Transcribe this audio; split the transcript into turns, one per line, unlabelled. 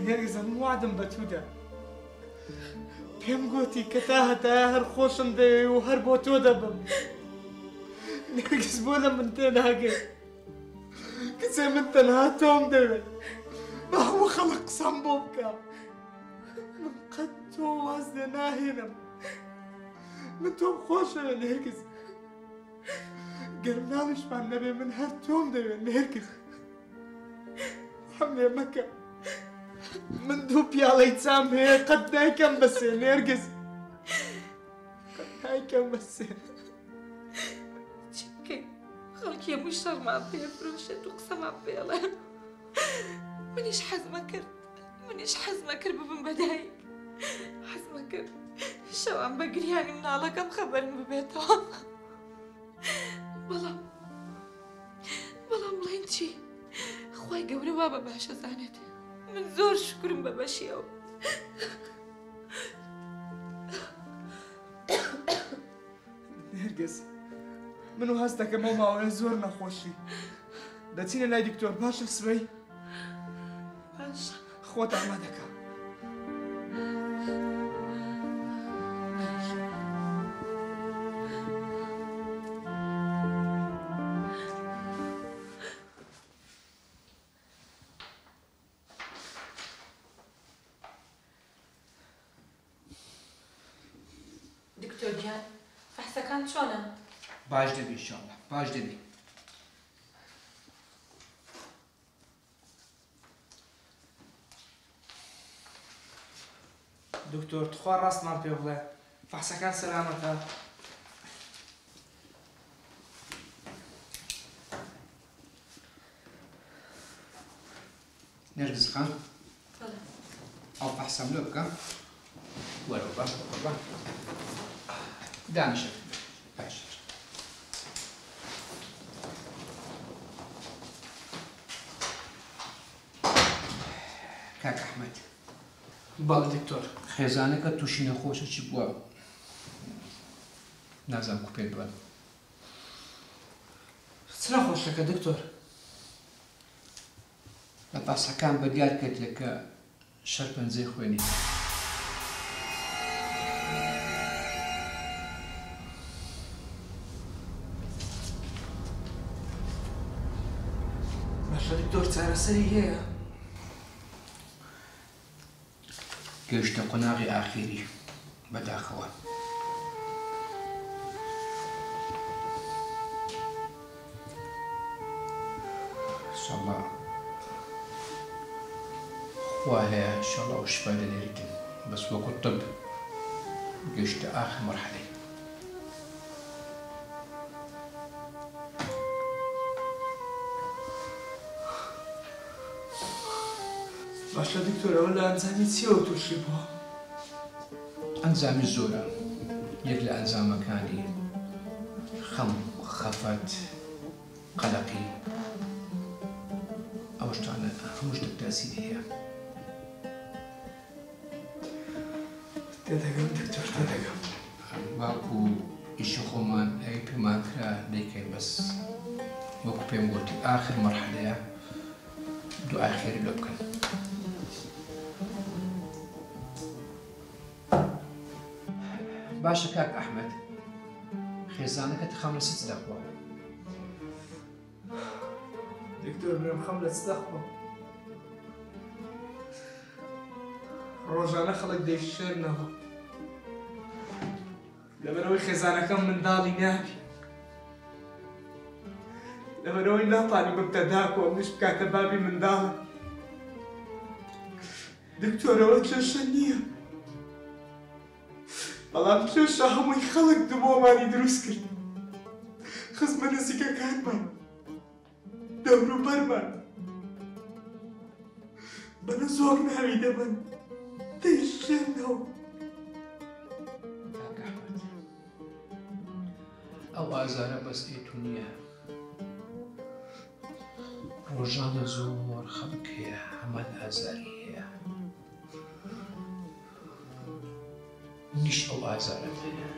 نێرگز هەموو وعدم بە توودا پێم گوتی کە تا هەتایە هەر خۆشم دەوێ و هەر بۆ تۆ دەبم نێرگز بۆ لە من تێناگەێت کچێ من تەنها تۆم دەوێت بە هەموو خەڵک قسەم بۆ بکە من قەت تۆ واز لێ ناهێنم من تۆم خۆشەوێ نێرگز گەرم ناڵیشمان نەبێ من هەر تۆم دەوێت نێرگز حملێ مەکە من دوو پیاڵەی چام هەیە قەت نایکەم بەسێ نێرگز قەت نایکەم بەسێ
چی بکەین خەڵکی هەمووی شەڕمان پێفرۆشێت و قسەمان پێڵێ منیش حەزمە کرد ببم بەدایک حەزمە کرد شەوان بە گریانی مناڵەکەم خەبەرم ببێتەوە بەڵام بڵێن چی خوای گەورە وا بە باشە زانێت من زۆر شکرم بە بەشیەوە
نێرگز من و هەست دەکەم ئەو ماوەیە زۆر نەخۆشی دەچینە لای دکتۆر باشە سبەی
باشە
خۆت ئامادەکە
دکتۆر گیان فەحسەکان چۆنە؟
باش دەبی ئینشاڵڵا باش دەبی
دکتۆر تخوا ڕاستمان پێ بڵێ فەحسەکان سەلامەتە
نێرگز خان ئەو فەحسەم لێ بکە وەرە باش قوربان دانیشە باش کاک ئەحمەد
بەڵێ دکتۆر
خێزانەکە تووشی نەخۆشە چی بووە نازانم کو پێت بڵێم
چ نەخۆشەکە دکتۆر
لە پاسەکان بەدیار کردێت کە شەر پەنجەی خوێنی
باشە دکتۆر چارەسەری هەیە
گەیشتە قۆناغی ئاخیری بەداخەوە ئینشاڵڵا خوا هەیە ئینشاڵڵا ئەو شیفای دەنێریتن بەس وەکو طب گەیشتە ئاخر مەرحەلەی
باشە دکتۆر ئەوە لە ئەنجامی چیەوە تووشی بووە
ئەنجامی زۆرە یەک لە ئەنجامەکانی خەم خەفەت قەلەقی ئەو شتانە هەموو شتێک تاسیری هەیە
تێدەگەم دکتۆر تێدەگەم
باکو ئیشی خۆمان ئەوی پێمان کرا دەیکەین بەس وەکو پێم گوتی ئاخر مەرحەلەیە دوعای خێری لێ بکەن باشە کاک ئەحمەد خێزانەکەت خەم لە چ دەخوا
دکتۆر برم خەم لە چ دەخۆم ڕۆژانە خەڵک دەیشێنەوە لەبەرەوەی خێزانەکەم منداڵی نابی لەبەرەوەی ناتوانی ببتە داکۆ منیش بکاتە بابی منداڵم دکتۆرەوە کێشە نییە بەڵام کێشە هەمووی خەڵک دبۆمانی دروست کرد خزمە نزیکەکانمان دەوروبەرمان بەنە زۆر ناوی دەبن دەیشێنەوە
کاک ئەحمەد ئەو ئازارە بەس ئێتو نییە ڕۆژانە زۆر خەڵک هەیە هەمان ئازاری هەیە نیش ئەو ئازارەت هەیە